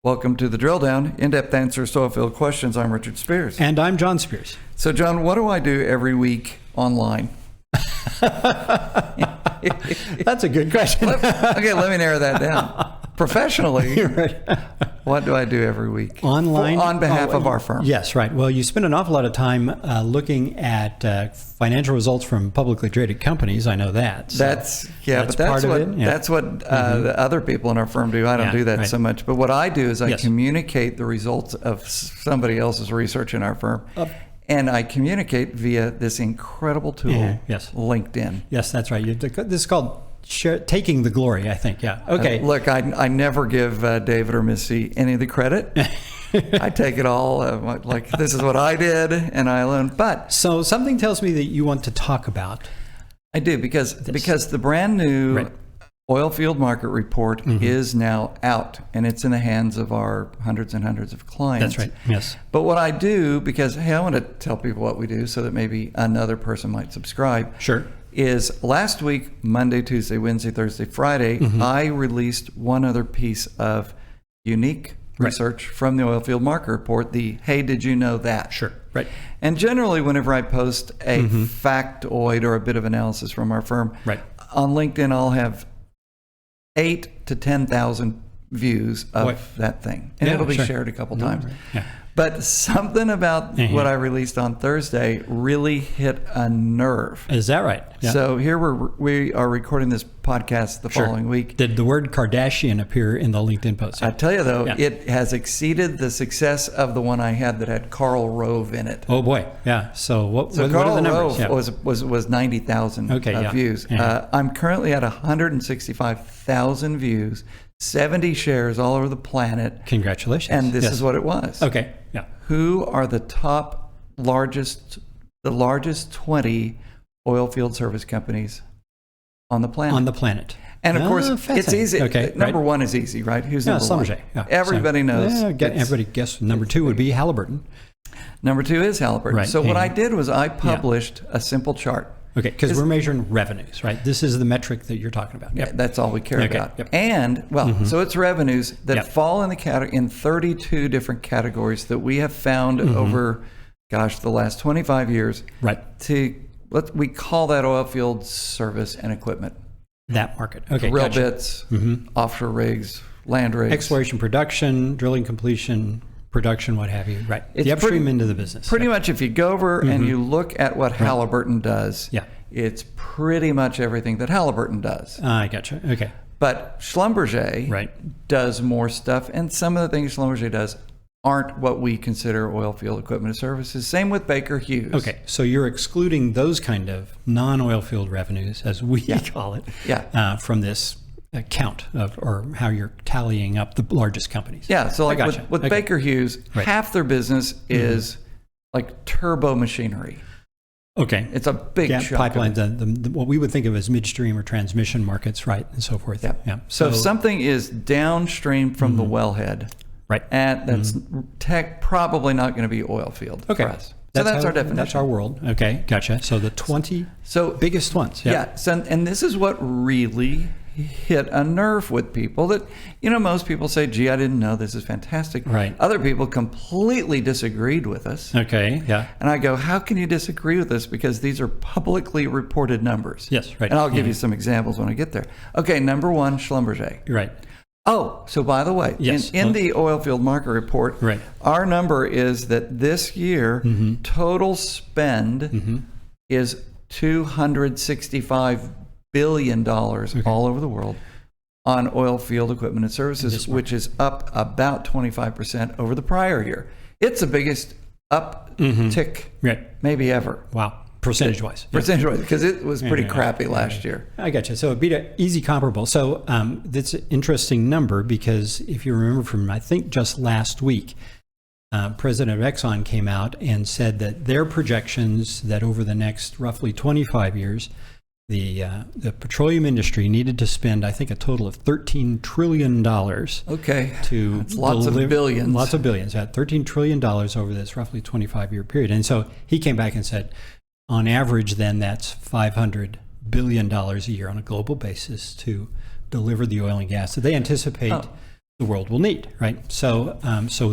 Welcome to The Drilldown, in-depth answers to oilfield questions. I'm Richard Spears. And I'm John Spears. So, John, what do I do every week online? That's a good question. Okay, let me narrow that down. Professionally, Right. what do I do every week? Online? On behalf of our firm. Yes, right. Well, you spend an awful lot of time looking at financial results from publicly traded companies. I know that. So That's part of what it. Yeah. that's what the other people in our firm do. I don't do that so much. But what I do is I communicate the results of somebody else's research in our firm. And I communicate via this incredible tool, LinkedIn. Yes, that's right. This is called taking the glory, I think. Yeah. Okay. Look, I never give David or Missy any of the credit. I take it all like this is what I did and I alone. But so something tells me that you want to talk about. I do because the brand new Oilfield Market Report is now out and it's in the hands of our hundreds and hundreds of clients. That's right. Yes. But what I do, because hey, I want to tell people what we do so that maybe another person might subscribe. Sure. Is last week, Monday, Tuesday, Wednesday, Thursday, Friday, I released one other piece of unique research from the Oilfield Market Report, the Hey, Did You Know That? Sure. Right. And generally, whenever I post a factoid or a bit of analysis from our firm, on LinkedIn, I'll have 8,000 to 10,000 views of that thing. And it'll be shared a couple times. Right. Yeah. But something about what I released on Thursday really hit a nerve. Is that right? Yeah. So here we are recording this podcast the following week. Did the word Kardashian appear in the LinkedIn post? I tell you though, it has exceeded the success of the one I had that had Karl Rove in it. Oh boy, yeah. So what are the numbers? Rove was 90,000 views. I'm currently at 165,000 views. 70 shares all over the planet. Congratulations. And this is what it was. Okay. Yeah. Who are the largest 20 oilfield service companies on the planet? On the planet. And of course, it's easy. Okay. Number one is easy, right? Who's number one? Schlumberger. Yeah. Everybody knows. Everybody guess number two would be Halliburton. Number two is Halliburton. Right. So what I did was I published a simple chart. Okay, because we're measuring revenues, right? This is the metric that you're talking about. Yeah, that's all we care about. Yep. And, so it's revenues that fall in in 32 different categories that we have found over, the last 25 years. Right. We call that oilfield service and equipment. That market. Okay, drill bits, offshore rigs, land rigs. Exploration, production, drilling, completion, production, what have you. Right. It's the upstream into the business. Pretty much if you go over and you look at what Halliburton does, it's pretty much everything that Halliburton does. I gotcha. Okay. But Schlumberger does more stuff, and some of the things Schlumberger does aren't what we consider oilfield equipment and services. Same with Baker Hughes. Okay. So you're excluding those kind of non-oilfield revenues, as we call it, from this count of, or how you're tallying up the largest companies. Yeah, so like with Baker Hughes, half their business is like turbo machinery. Okay. It's a big chunk. Pipelines, what we would think of as midstream or transmission markets, right, and so forth. Yeah. So if something is downstream from the wellhead, and that's probably not going to be oil field for us. So that's our definition. That's our world. Okay, gotcha. So the 20 biggest ones. Yeah. So, and this is what really hit a nerve with people that, most people say, gee, I didn't know, this is fantastic. Right. Other people completely disagreed with us. Okay, yeah. And I go, how can you disagree with us? Because these are publicly reported numbers. Yes, right. And I'll give you some examples when I get there. Okay, number one, Schlumberger. Right. Oh, so by the way, in the Oilfield Market Report, our number is that this year, total spend is $265 billion all over the world on oil field equipment and services, which is up about 25% over the prior year. It's the biggest uptick maybe ever. Wow. Percentage-wise. Percentage-wise, because it was pretty crappy last year. I got you. So it'd be an easy comparable. So that's an interesting number because if you remember from, I think, just last week, President of Exxon came out and said that their projections that over the next roughly 25 years, the petroleum industry needed to spend, I think, a total of $13 trillion. Okay. That's lots of billions. Lots of billions. $13 trillion over this roughly 25-year period. And so he came back and said, on average, then that's $500 billion a year on a global basis to deliver the oil and gas. So they anticipate the world will need, right? So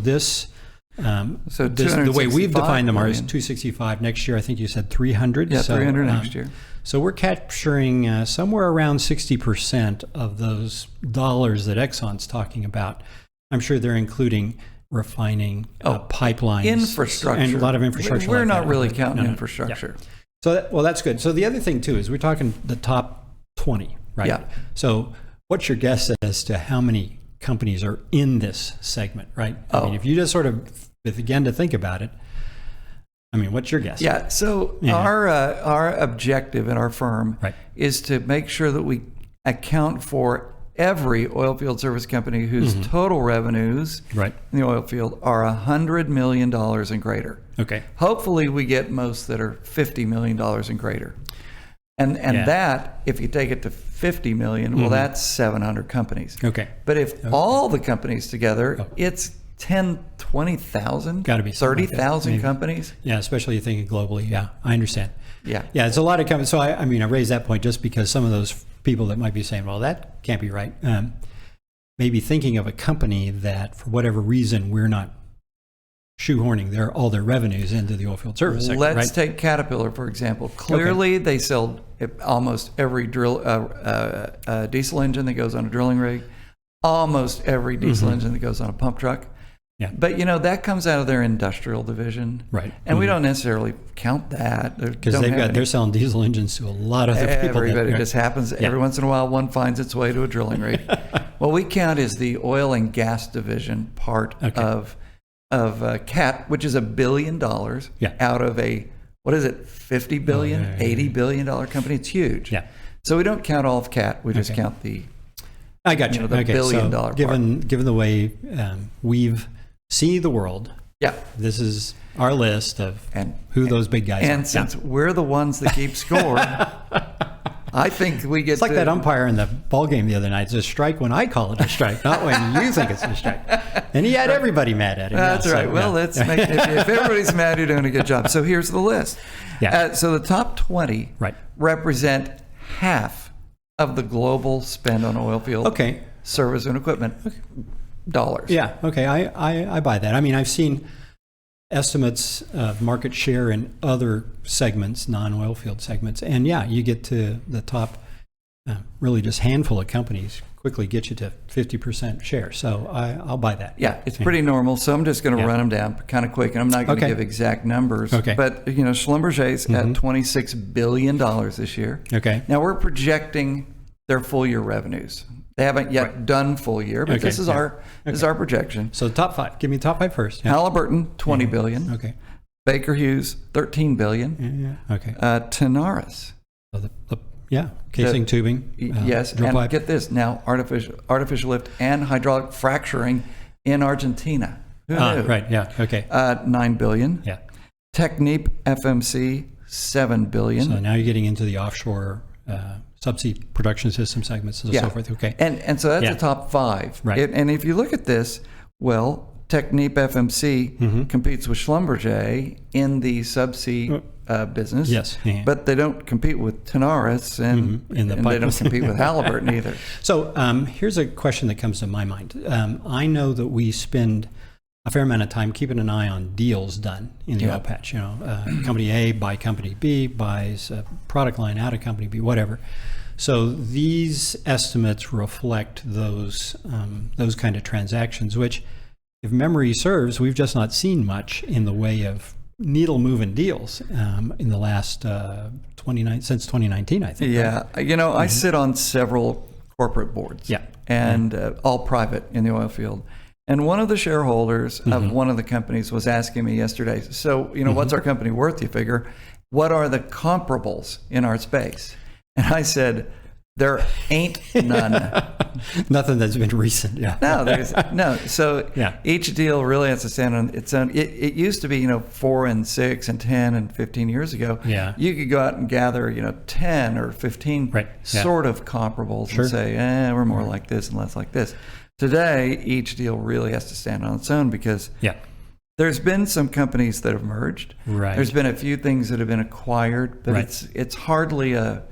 this the way we've defined them is 265 next year. I think you said 300. Yeah, 300 next year. So we're capturing somewhere around 60% of those dollars that Exxon's talking about. I'm sure they're including refining, pipelines, infrastructure, and a lot of infrastructure. We're not really counting infrastructure. Yeah. So that's good. So the other thing too is we're talking the top 20, right? Yeah. So what's your guess as to how many companies are in this segment, right? I mean, if you just sort of begin to think about it, I mean, what's your guess? Yeah. So our objective in our firm is to make sure that we account for every oilfield service company whose total revenues in the oil field are $100 million and greater. Okay. Hopefully we get most that are $50 million and greater. And that, if you take it to 50 million, well, that's 700 companies. Okay. But if all the companies together, it's 10, 20,000, got to be 30,000 companies. Yeah, especially you're thinking globally. Yeah, I understand. Yeah. Yeah, it's a lot of companies. So I mean, I raised that point just because some of those people that might be saying, well, that can't be right. Maybe thinking of a company that, for whatever reason, we're not shoehorning all their revenues into the oilfield service sector. Let's take Caterpillar, for example. Clearly, they sell almost every diesel engine that goes on a drilling rig, almost every diesel engine that goes on a pump truck. Yeah. But, ththat comes out of their industrial division. Right. And we don't necessarily count that. Because they're selling diesel engines to a lot of other people. Everybody. It just happens. Every once in a while, one finds its way to a drilling rig. What we count is the oil and gas division part of CAT, which is $1 billion out of a, what is it, $50 billion, $80 billion company. It's huge. Yeah. So we don't count all of CAT. We just count the, I got you. the $1 billion part. Given the way we've see the world, this is our list of who those big guys are. And since we're the ones that keep score, I think we get it's like that umpire in the ball game the other night. It's a strike when I call it a strike, not when you think it's a strike. And he had everybody mad at him. That's right. Well, let's make if everybody's mad, you're doing a good job. So here's the list. So the top 20 represent half of the global spend on oil field service and equipment dollars. Yeah. Okay. I buy that. I mean, I've seen estimates of market share in other segments, non-oil field segments. And you get to the top, really just handful of companies quickly get you to 50% share. So I'll buy that. Yeah, it's pretty normal. So I'm just going to run them down kind of quick. And I'm not going to give exact numbers. Okay. But, Schlumberger's at $26 billion this year. Okay. Now we're projecting their full year revenues. They haven't yet done full year, but this is our projection. So top 5. Give me top 5 first. Halliburton, $20 billion. Okay. Baker Hughes, $13 billion. Okay. Tenaris. So casing, tubing. Yes, drill and pipe. get this now: artificial lift and hydraulic fracturing in Argentina. Who knew? Right. Yeah. Okay. $9 billion. Yeah. Technip FMC, $7 billion. So now you're getting into the offshore subsea production system segments and so forth. Okay. And so that's the top 5. Right. And if you look at this, well, Technip FMC competes with Schlumberger in the subsea business. Yes. Yeah. But they don't compete with Tenaris and they don't compete with Halliburton either. So here's a question that comes to my mind. I know that we spend a fair amount of time keeping an eye on deals done in the oil patch. Company A buy company B, buys a product line out of company B, whatever. So these estimates reflect those kind of transactions, which, if memory serves, we've just not seen much in the way of needle-moving deals in the last since 2019, I think. Yeah, right? I sit on several corporate boards. Yeah, and all private in the oil field. And one of the shareholders of one of the companies was asking me yesterday, so, what's our company worth, you figure? What are the comparables in our space? And I said, there ain't none. Nothing that's been recent, No, there's no. So each deal really has to stand on its own. It used to be, 4 and 6 and 10 and 15 years ago. Yeah. You could go out and gather, 10 or 15 sort of comparables and say, we're more like this and less like this. Today, each deal really has to stand on its own because there's been some companies that have merged. Right. There's been a few things that have been acquired, but it's hardly a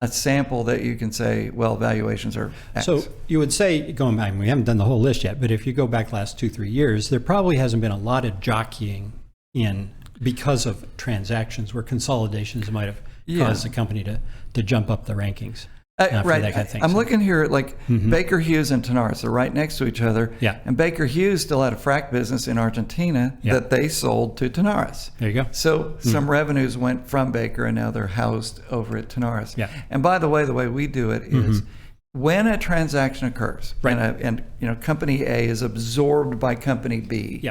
a sample that you can say, well, valuations are X. So you would say, going back, we haven't done the whole list yet, but if you go back last 2-3 years, there probably hasn't been a lot of jockeying in because of transactions where consolidations might have caused the company to jump up the rankings. Right. That kind of thing. I'm looking here at like Baker Hughes and Tenaris. They're right next to each other. Yeah. And Baker Hughes still had a frac business in Argentina that they sold to Tenaris. There you go. So some revenues went from Baker and now they're housed over at Tenaris. Yeah. And by the way we do it is when a transaction occurs and company A is absorbed by company B,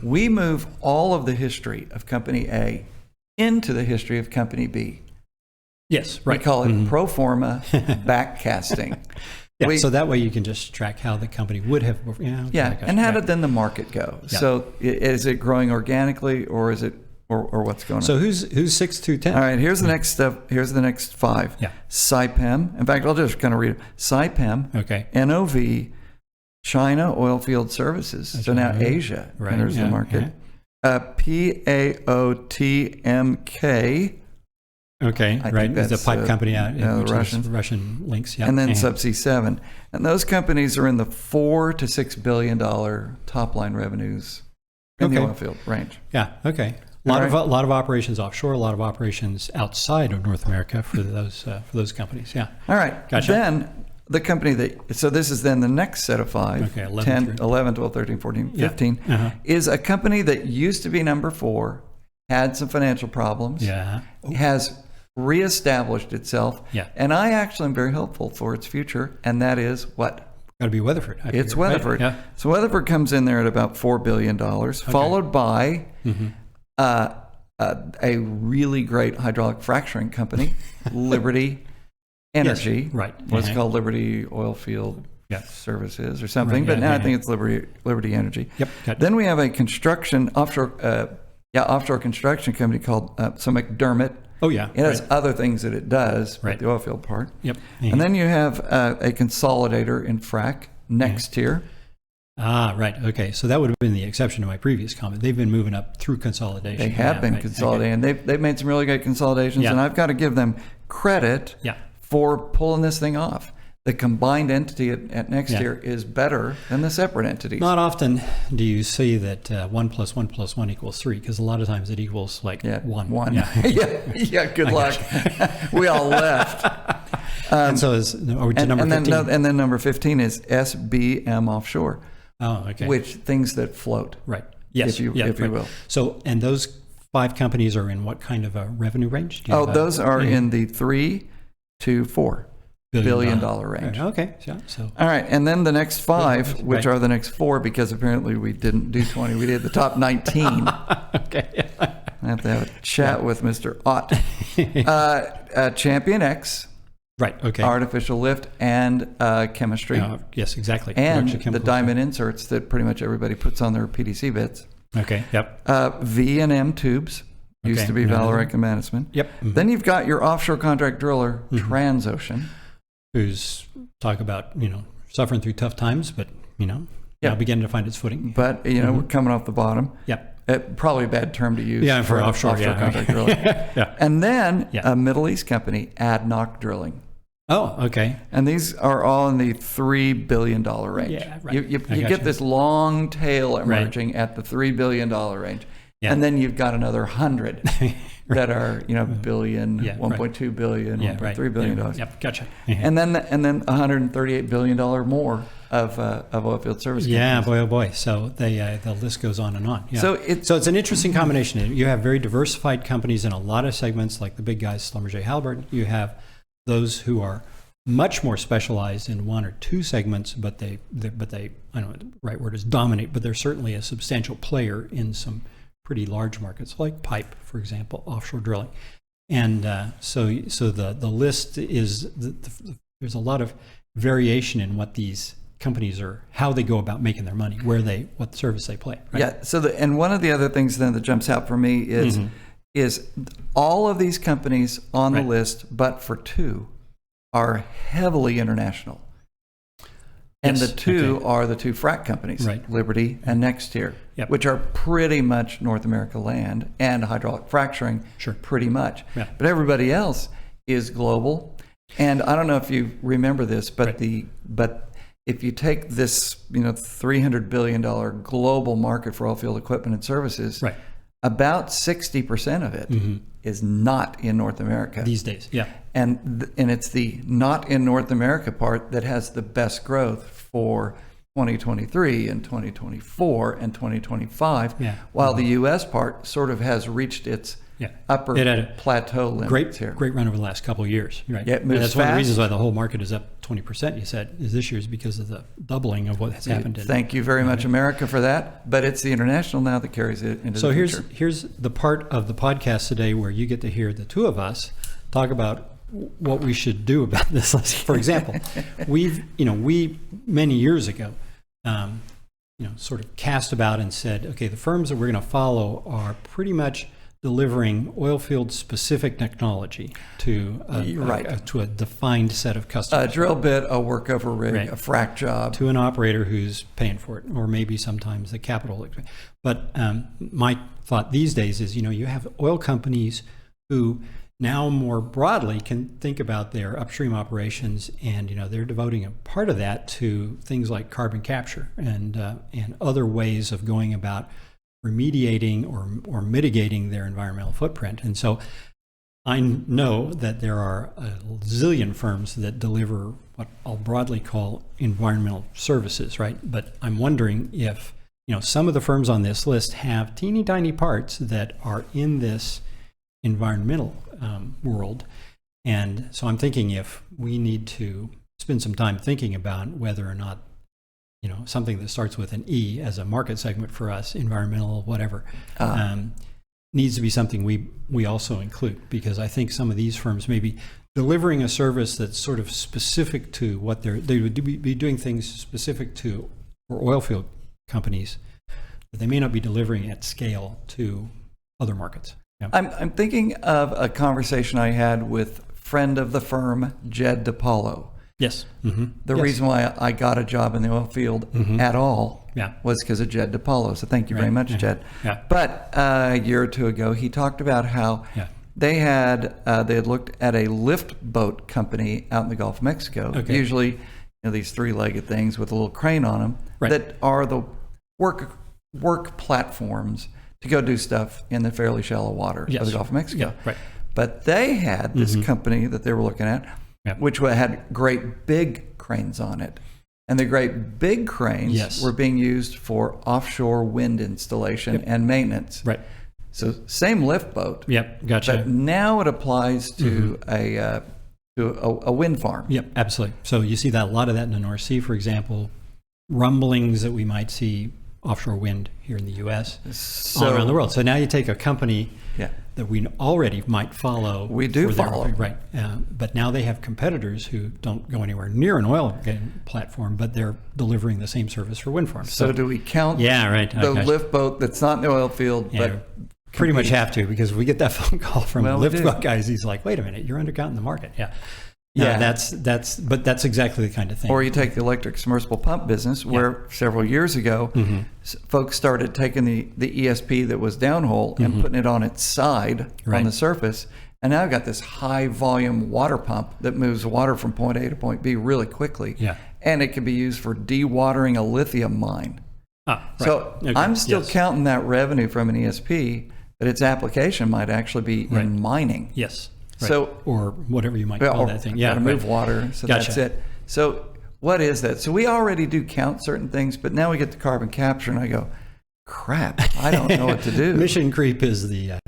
we move all of the history of company A into the history of company B. Yes, right. We call it pro forma backcasting. So that way you can just track how the company would have. And how did then the market go? Yeah. So is it growing organically, or is it, or what's going on? So who's 6 through 10? All right, here's the next step. Here's the next 5. Yeah. Saipem. In fact, I'll just kind of read it. Saipem. Okay. NOV. China Oilfield Services. So now Asia enters the market. PAOTMK. Okay, right. It's a pipe company out the Russian links. Yeah. And then Subsea 7. And those companies are in the $4 to $6 billion top line revenues in the oilfield range. Yeah, okay. A lot of operations offshore, a lot of operations outside of North America for those companies. Yeah. All right. Gotcha. Then the company so this is then the next set of 5, 10, 11, 12, 13, 14, 15, is a company that used to be number 4, had some financial problems, has reestablished itself, and I actually am very hopeful for its future, and that is what? Got to be Weatherford. It's Weatherford. Right? Yeah. So Weatherford comes in there at about $4 billion, followed by a really great hydraulic fracturing company, Liberty Energy. Right. What's called Liberty Oilfield Services or something, but now I think it's Liberty Energy. Yep. Then we have a offshore construction company called McDermott. Oh, yeah. It has other things that it does, the oilfield part. Yep. And then you have a consolidator in frac, next tier. Ah, right. Okay. So that would have been the exception to my previous comment. They've been moving up through consolidation. They have been consolidating. Okay. They've made some really good consolidations, and I've got to give them credit for pulling this thing off. The combined entity at next tier is better than the separate entities. Not often do you see that 1 + 1 + 1 = 3, because a lot of times it equals like 1. 1. Yeah. Good luck. We all left. And so are we to number 15? And then number 15 is SBM Offshore. Oh, okay. Which things that float. Right. Yes. If you will. So, and those 5 companies are in what kind of a revenue range? Those are in the $3 to $4 billion range. Okay. So. All right. And then the next 5, which are the next 4, because apparently we didn't do 20. We did the top 19. Okay. I have to have a chat with Mr. Ott. Champion X. Right. Okay. Artificial lift and chemistry. Yes, exactly. And the diamond inserts that pretty much everybody puts on their PDC bits. Okay. Yep. V&M tubes. Used to be Valorec and Madison. Yep. Then you've got your offshore contract driller, Transocean. Who's talk about, suffering through tough times, but, now beginning to find its footing. But, we're coming off the bottom. Yep. Probably a bad term to use for offshore contract drilling. And then a Middle East company, ADNOC Drilling. Oh, okay. And these are all in the $3 billion range. Yeah, right. You get this long tail emerging at the $3 billion range. Yeah. And then you've got another 100 that are, billion, 1.2 billion, 1.3 billion dollars. Yep, gotcha. And then $138 billion more of oilfield service companies. Yeah, boy, oh boy. So the list goes on and on. Yeah. So it's an interesting combination. You have very diversified companies in a lot of segments, like the big guys, Schlumberger, Halliburton. You have those who are much more specialized in 1 or 2 segments, but they I don't know what the right word is, dominate, but they're certainly a substantial player in some pretty large markets like pipe, for example, offshore drilling. And so the list is, there's a lot of variation in what these companies are, how they go about making their money, what service they play. Right? Yeah. So and one of the other things then that jumps out for me is all of these companies on the list, but for 2, are heavily international. And the 2 are the 2 frac companies, Liberty and NexTier, which are pretty much North America land and hydraulic fracturing, pretty much. But everybody else is global. And I don't know if you remember this, but but if you take this, $300 billion global market for oilfield equipment and services, about 60% of it is not in North America these days. Yeah, and it's the not in North America part that has the best growth for 2023 and 2024 and 2025, while the U.S. part sort of has reached its upper plateau limits here. Great run over the last couple of years. Right. Yeah, it moves that's fast. One of the reasons why the whole market is up 20%, you said, is this year's because of the doubling of what has happened. Thank you very much, America, for that. But it's the international now that carries it into the future. So here's the part of the podcast today where you get to hear the two of us talk about what we should do about this. For example, we many years ago, sort of cast about and said, okay, the firms that we're going to follow are pretty much delivering oil field specific technology to a defined set of customers. A drill bit, a workover rig, a frac job. To an operator who's paying for it, or maybe sometimes the capital. But my thought these days is, you have oil companies who now more broadly can think about their upstream operations, and they're devoting a part of that to things like carbon capture and other ways of going about remediating or mitigating their environmental footprint. And so I know that there are a zillion firms that deliver what I'll broadly call environmental services, right? But I'm wondering if some of the firms on this list have teeny tiny parts that are in this environmental world. And so I'm thinking if we need to spend some time thinking about whether or not something that starts with an E as a market segment for us, environmental, whatever, needs to be something we also include, because I think some of these firms may be delivering a service that's sort of specific to what they would be doing things specific to for oil field companies that they may not be delivering at scale to other markets. Yeah. I'm thinking of a conversation I had with friend of the firm, Jed DePaulo. Yes. The reason why I got a job in the oil field at all was because of Jed DePaulo. So thank you very much, Jed. Yeah. But a year or two ago, he talked about how they had looked at a lift boat company out in the Gulf of Mexico. Okay. Usually, these three-legged things with a little crane on them that are the work platforms to go do stuff in the fairly shallow water of the Gulf of Mexico. Yeah, right. But they had this company that they were looking at, which had great big cranes on it. And the great big cranes were being used for offshore wind installation and maintenance. Right. So same lift boat. Yep, gotcha. But now it applies to a wind farm. Yep, absolutely. So you see that a lot of that in the North Sea, for example, rumblings that we might see offshore wind here in the U.S., all around the world. So now you take a company that we already might follow. We do follow. Right. But now they have competitors who don't go anywhere near an oil platform, but they're delivering the same service for wind farms. So do we count the lift boat that's not in the oil field, but pretty much have to, because we get that phone call from the lift boat guys. He's like, wait a minute, you're undercounting the market. But that's exactly the kind of thing. Or you take the electric submersible pump business, where several years ago, folks started taking the ESP that was downhole and putting it on its side on the surface. And now I've got this high volume water pump that moves water from point A to point B really quickly. Yeah. And it can be used for dewatering a lithium mine. So I'm still counting that revenue from an ESP, but its application might actually be in mining. Yes. Right. So, or whatever you might call that thing. To move water. So that's it. So what is that? So we already do count certain things, but now we get to carbon capture, and I go, crap, I don't know what to do. Mission creep is the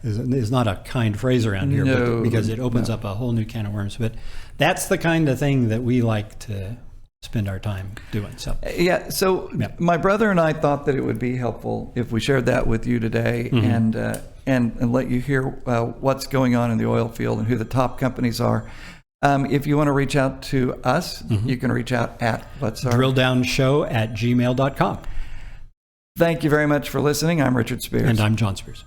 is not a kind phrase around here, because it opens up a whole new can of worms. But that's the kind of thing that we like to spend our time doing. So my brother and I thought that it would be helpful if we shared that with you today, and let you hear what's going on in the oil field and who the top companies are. If you want to reach out to us, you can reach out at drilldownshow@gmail.com. Thank you very much for listening. I'm Richard Spears. And I'm John Spears.